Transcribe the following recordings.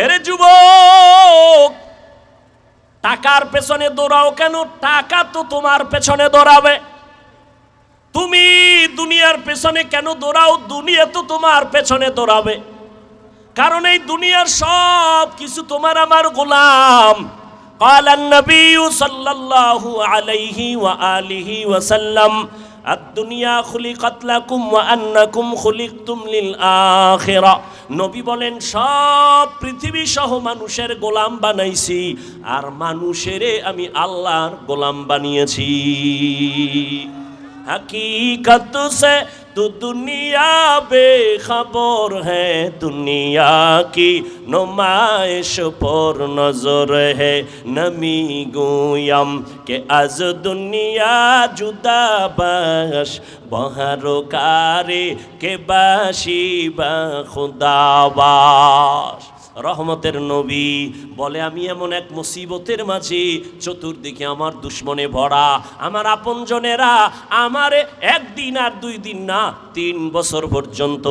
এরে যুবক, টাকার পেছনে দৌড়াও কেন? টাকা তো তোমার পেছনে দৌড়াবে। তুমি দুনিয়ার পেছনে কেন দৌড়াও? দুনিয়া তো তোমার পেছনে দৌড়াবে। কারণ এই দুনিয়ার সব কিছু তোমার আমার গোলাম। قال النبي صلى الله عليه وآله وسلم الدنيا خلقت لكم وأنكم خلقتم للآخرة। নবী বলেন, সব পৃথিবী সহ মানুষের গোলাম বানাইছি, আর মানুষেরে আমি আল্লাহর গোলাম বানিয়েছি। हकीकत से तो दुनिया बेखबर है, दुनिया की नुमाइश पर नजर है। नमी गोयम के आज दुनिया जुदा बाश, बहारोकारे के बाशी बा खुदाबाश। রহমতের নবী বলে, আমি এমন এক মুসিবতের মাঝে, চতুর্দিকে আমার দুশ্মনে ভরা, আমার আপনজনেরা আমারে একদিন আর 2 দিন না 3 বছর পর্যন্ত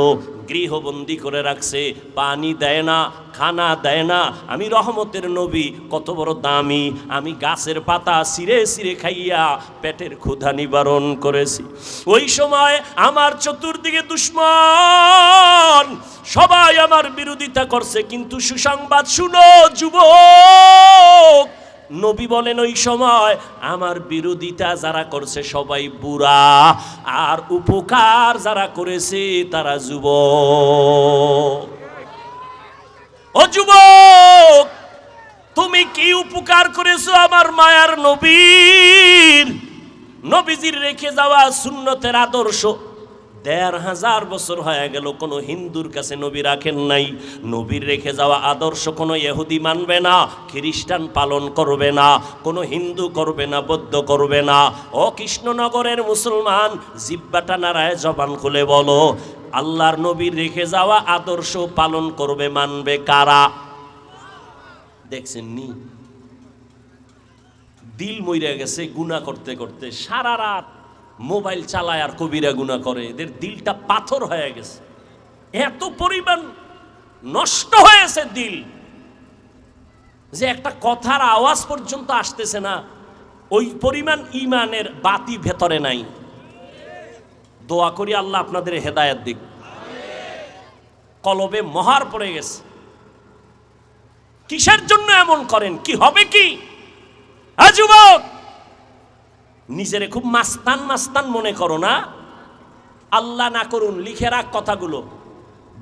গৃহবন্দী করে রাখছে, পানি দেয় না, খানা দেয় না। আমি রহমতের নবী কত বড় দামি, আমি গাছের পাতা ছিঁড়ে ছিঁড়ে খাইয়া পেটের ক্ষুধা নিবারণ করেছি। ওই সময় আমার চতুর্দিকে দুশ্মন সবাই আমার বিরোধিতা করছে, কিন্তু সুসংবাদ শুনো যুবক, নবী বলেন ওই সময় আমার বিরোধিতা যারা করছে সবাই বুড়া, আর উপকার যারা করেছে তারা যুবক। ও যুবক, তুমি কি উপকার করেছো আমার মায়ার নবীর? নবীজির রেখে যাওয়া সুন্নতের আদর্শ 1500 বছর হয়ে গেল, কোনো হিন্দুর কাছে নবী রাখেন নাই। নবীর রেখে যাওয়া আদর্শ কোনো ইহুদি মানবে না, খ্রিস্টান পালন করবে না, কোনো হিন্দু করবে না, বৌদ্ধ করবে না। ও কৃষ্ণনগরের মুসলমান, জিব্বাটা নাড়ায় জবান খুলে বলো, আল্লাহর নবীর রেখে যাওয়া আদর্শ পালন করবে, মানবে কারা? দেখছেন নি, দিল মইরা গেছে গুনাহ করতে করতে, সারা রাত মোবাইল চালায় আর কবিরা গুনাহ করে। এদের দিলটা পাথর হয়ে গেছে, এত পরিমাণ নষ্ট হয়েছে দিল যে একটা কথার আওয়াজ পর্যন্ত আসতেছে না, ওই পরিমাণ ঈমানের বাতি ভেতরে নাই। দোয়া করি আল্লাহ আপনাদের হেদায়েত দিক। কলবে মহার পড়ে গেছে। কিসের জন্য এমন করেন? কি হবে কি? যুবক, নিজেরে খুব মাস্তান মাস্তান মনে করো না। আল্লাহ না করুন, লিখে রাখ কথাগুলো,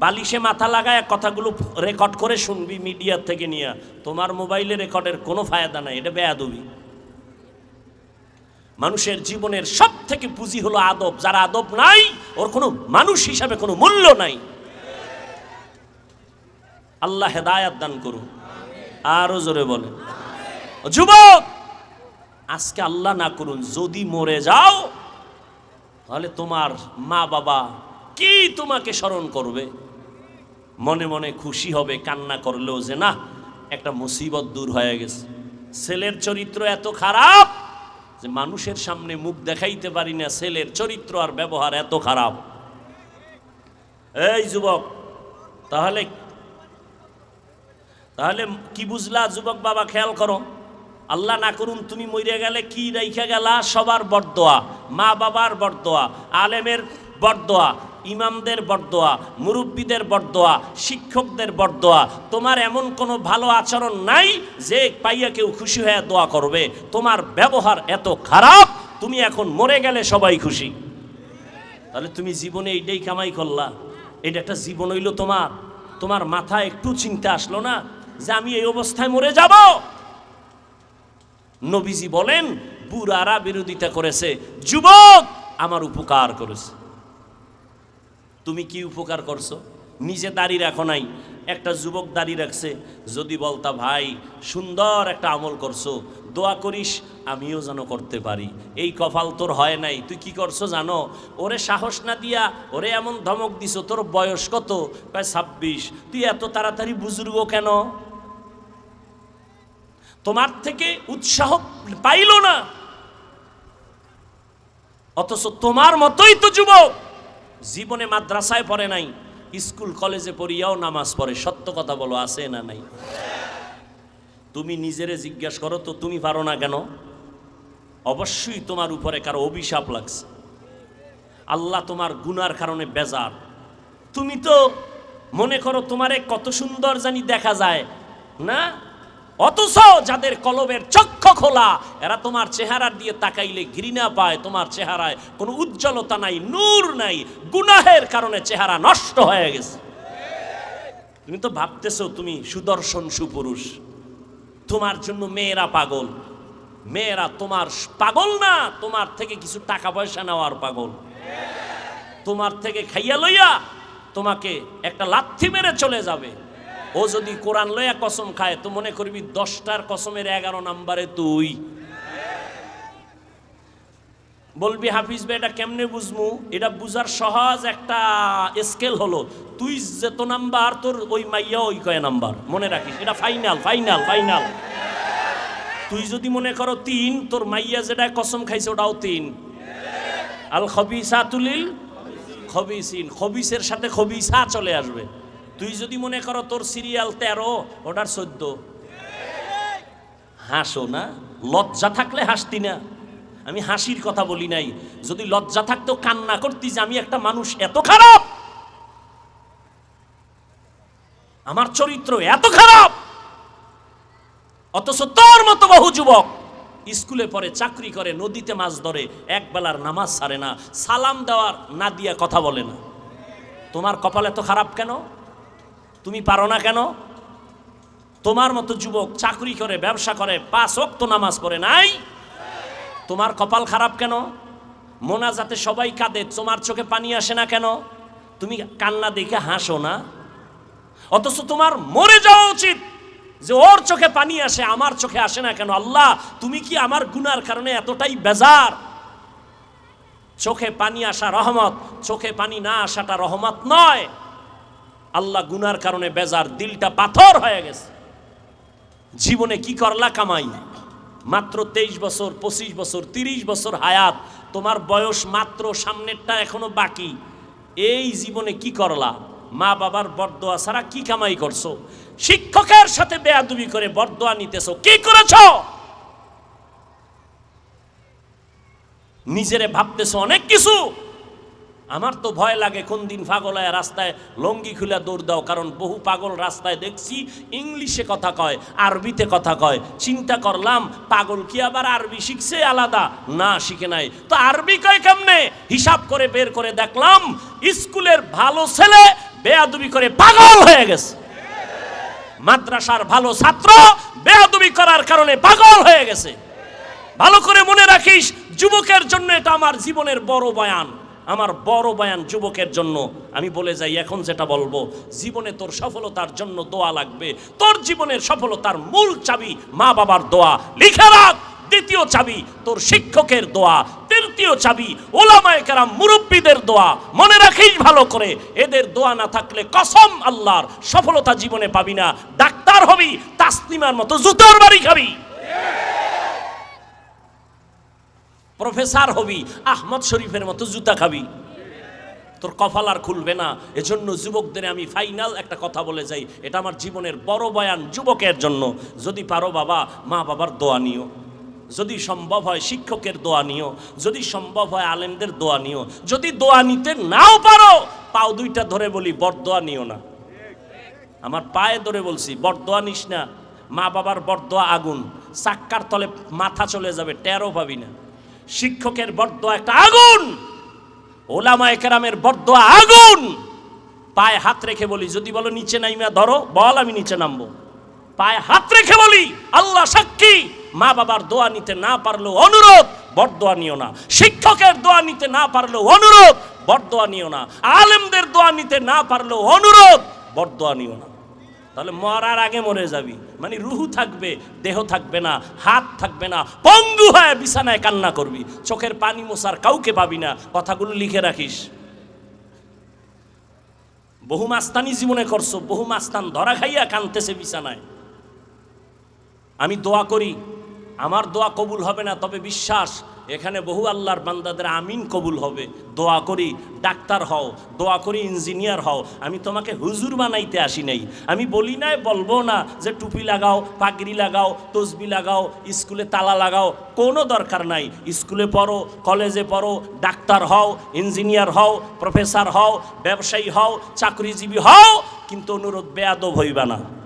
বালিশে মাথা লাগায় কথাগুলো রেকর্ড করে শুনবি মিডিয়া থেকে নিয়ে। তোমার মোবাইলে রেকর্ডের কোনো ফায়দা নাই, এটা বেয়াদবি। মানুষের জীবনের সব থেকে পুঁজি হলো আদব। যার আদব নাই, ওর কোনো মানুষ হিসাবে কোনো মূল্য নাই। আল্লাহ হেদায়াত দান করুন। আরো জোরে বলে যুবক, আজকে আল্লাহ না করুন যদি মরে যাও, তাহলে তোমার মা বাবা কি তোমাকে স্মরণ করবে? মনে মনে খুশি হবে, কান্না করলেও যে না, একটা মুসিবত দূর হয়ে গেছে। ছেলের চরিত্র এত খারাপ যে মানুষের সামনে মুখ দেখাইতে পারি না, ছেলের চরিত্র আর ব্যবহার এত খারাপ। এই যুবক, তাহলে কি বুঝলা যুবক বাবা? খেয়াল করো, আল্লাহ না করুন তুমি মরে গেলে কি রাইখা গেলা? সবার বরদোয়া, মা বাবার বরদোয়া, আলেমের বরদোয়া, ইমামদের বরদোয়া, মুরব্বীদের বরদোয়া, শিক্ষকদের বরদোয়া। তোমার এমন কোনো ভালো আচরণ নাই যে পাইয়া কেউ খুশি হয়ে দোয়া করবে। তোমার ব্যবহার এত খারাপ, তুমি এখন মরে গেলে সবাই খুশি। তাহলে তুমি জীবনে এইটাই কামাই করলা, এটা একটা জীবন হইল তোমার? তোমার মাথায় একটু চিন্তা আসলো না যে আমি এই অবস্থায় মরে যাব? নবীজি বলেন, বুড়ারা বিরোধিতা করেছে, যুবক আমার উপকার করেছে। তুমি কি উপকার করছো? নিজে দাড়ি রাখো নাই, একটা যুবক দাড়ি রাখছে। যদি বলতা ভাই সুন্দর একটা আমল করছো, দোয়া করিস আমিও যেন করতে পারি, এই কপাল তোর হয় নাই, তুই কি করছো জানো? ওরে সাহস না দিয়া ওরে এমন ধমক দিছো, তোর বয়স কত? প্রায় 26। তুই এত তাড়াতাড়ি বুজুর্গ কেন? তোমার থেকে উৎসাহ পাইল না, অথচ তোমার মতোই তো যুবক জীবনে মাদ্রাসায় পড়ে নাই, স্কুল কলেজে পড়িয়াও নামাজ পড়ে, সত্য কথা বলো, আছে না নাই? তুমি নিজেরে জিজ্ঞাসা করো তো, তুমি পারো না কেন? অবশ্যই তোমার উপরে কারো অভিশাপ লাগছে, আল্লাহ তোমার গুনার কারণে বেজার। তুমি তো মনে করো তোমারে কত সুন্দর জানি দেখা যায় না, অথচ যাদের কলবের চক্ষু খোলা এরা তোমার চেহারার দিয়ে তাকাইলে ঘৃণা পায়। তোমার চেহারায় কোনো উজ্জ্বলতা নাই, নূর নাই, গুনাহের কারণে চেহারা নষ্ট হয়ে গেছে। তুমি তো ভাবতেছো তুমি সুদর্শন সুপুরুষ, তোমার জন্য মেয়েরা পাগল। মেয়েরা তোমার পাগল না, তোমার থেকে কিছু টাকা পয়সা নেওয়ার পাগল। তোমার থেকে খাইয়া লইয়া তোমাকে একটা লাথি মেরে চলে যাবে। ও যদি কোরআন লইয়া কসম খায় তো মনে করবি 10টার কসমের 11 নম্বরে তুই বলবি হাফিজ ভাই এটা কেমনে বুঝমু? এটা বুঝার সহজ একটা স্কেল হলো, তুই যত নাম্বার তোর ওই মাইয়া ওই কয় নাম্বার, মনে রাখিস। এটা ফাইনাল ফাইনাল ফাইনাল। তুই যদি মনে করো 3, তোর মাইয়া যেটা কসম খাইছে ওটাও 3। আল খবিসাতুলিল খবিসিন, খবিসের সাথে খবিসা চলে আসবে। তুই যদি মনে করো তোর সিরিয়াল 13, ওটার 14। হাসো না, লজ্জা থাকলে হাসতি না। আমি হাসির কথা বলি নাই, যদি লজ্জা থাকতো কান্না করতি যে আমি একটা মানুষ এত খারাপ, আমার চরিত্র এত খারাপ। অথচ তোর মতো বহু যুবক স্কুলে পড়ে, চাকরি করে, নদীতে মাছ ধরে, এক বেলার নামাজ ছাড়ে না, সালাম দেওয়ার না দিয়া কথা বলে না। তোমার কপাল এত খারাপ কেন? তুমি পারো না কেন? তোমার মতো যুবক চাকরি করে, ব্যবসা করে, 5 ওয়াক্ত নামাজ পড়ে নাই, তোমার কপাল খারাপ কেন? মোনাজাতে সবাই কাঁদে, তোমার চোখে পানি আসে না কেন? তুমি কান্না দেখে হাসো না। অথচ তোমার মরে যাওয়া উচিত যে ওর চোখে পানি আসে, আমার চোখে আসে না কেন? আল্লাহ, তুমি কি আমার গুনার কারণে এতটাই বেজার? চোখে পানি আসা রহমত, চোখে পানি না আসাটা রহমত নয়। আল্লাহ গুনার কারণে বেজার, দিলটা পাথর হয়ে গেছে। জীবনে কি করলা কামাই? মাত্র 23 বছর, 25 বছর, 30 বছর হায়াত, তোমার বয়স মাত্র, সামনেরটা এখনো বাকি। এই জীবনে কি করলা? মা বাবার বরদোয়া ছাড়া কি কামাই করছো? শিক্ষকের সাথে বেয়াদবি করে বরদোয়া নিতেছো, কি করেছো? নিজেরে ভাবতেছো অনেক কিছু। আমার তো ভয় লাগে কোন দিন পাগলায় রাস্তায় লঙ্গি খুলে দৌড় দাও, কারণ বহু পাগল রাস্তায় দেখছি ইংলিশে কথা কয়, আরবিতে কথা কয়। চিন্তা করলাম পাগল কি আবার আরবি শিখছে আলাদা? না, শিখে নাই। তো আরবি কয় কেমনে? হিসাব করে বের করে দেখলাম স্কুলের ভালো ছেলে বেয়াদবি করে পাগল হয়ে গেছে, মাদ্রাসার ভালো ছাত্র বেয়াদবি করার কারণে পাগল হয়ে গেছে। ভালো করে মনে রাখিস, যুবকের জন্য এটা আমার জীবনের বড় বয়ান, আমার বড় বয়ান যুবকের জন্য। আমি বলে যাই, এখন যেটা বলবো, জীবনে তোর সফলতার জন্য দোয়া লাগবে। তোর জীবনের সফলতার মূল চাবি মা বাবার দোয়া, লিখে রাখ। দ্বিতীয় চাবি তোর শিক্ষকের দোয়া, তৃতীয় চাবি ওলামায়ে কেরাম মুরব্বীদের দোয়া। মনে রাখিস ভালো করে, এদের দোয়া না থাকলে কসম আল্লাহর সফলতা জীবনে পাবি না। ডাক্তার হবি, তাসলিমার মতো জুতোর বাড়ি খাবি। প্রফেসর হবি, আহমদ শরীফের মতো জুতা খাবি, তোর কপাল আর খুলবে না। এজন্য যুবকদের আমি ফাইনাল একটা কথা বলে যাই, এটা আমার জীবনের বড় বয়ান যুবকের জন্য। যদি পারো বাবা, মা বাবার দোয়া নিও। যদি সম্ভব হয় শিক্ষকের দোয়া নিও। যদি সম্ভব হয় আলেমদের দোয়া নিও। যদি দোয়া নিতে নাও পারো, পাও দুইটা ধরে বলি, বরদোয়া নিও না। আমার পায়ে ধরে বলছি, বরদোয়া নিস না। মা বাবার বরদোয়া আগুন, চাক্কার তলে মাথা চলে যাবে, টেরও পাবি না। শিক্ষকের বরদোয়া একটা আগুন, ওলামায়ে কেরামের বরদোয়া আগুন। পায়ে হাত রেখে বলি, যদি বলো নিচে নাইমা ধরো, বল আমি নিচে নামবো। পায়ে হাত রেখে বলি, আল্লাহ সাক্ষী, মা বাবার দোয়া নিতে না পারলেও অনুরোধ, বরদোয়া নিও না। শিক্ষকের দোয়া নিতে না পারলেও অনুরোধ, বরদোয়া নিও না। আলেমদের দোয়া নিতে না পারলেও অনুরোধ, বরদোয়া নিও না। তাহলে মরার আগে মরে যাবি, মানে রুহু থাকবে, দেহ থাকবে না, হাত থাকবে না, পঙ্গু হয়ে বিছানায় কান্না করবি, চোখের পানি মোছার কাউকে পাবি না। কথাগুলো লিখে রাখিস। বহু মাস্তানি জীবনে করছো, বহু মাস্তান ধরা খাইয়া কানতেছে বিছানায়। আমি দোয়া করি, আমার দোয়া কবুল হবে না, তবে বিশ্বাস এখানে বহু আল্লাহর বান্দাদের আমিন কবুল হবে। দোয়া করি ডাক্তার হও, দোয়া করি ইঞ্জিনিয়ার হও। আমি তোমাকে হুজুর বানাইতে আসি নাই। আমি বলি নাই, বলবো না যে টুপি লাগাও, পাগড়ি লাগাও, তসবি লাগাও, স্কুলে তালা লাগাও, কোনো দরকার নাই। স্কুলে পড়ো, কলেজে পড়ো, ডাক্তার হও, ইঞ্জিনিয়ার হও, প্রফেসর হও, ব্যবসায়ী হও, চাকরিজীবী হও, কিন্তু অনুরোধ বেয়াদব হইবা না।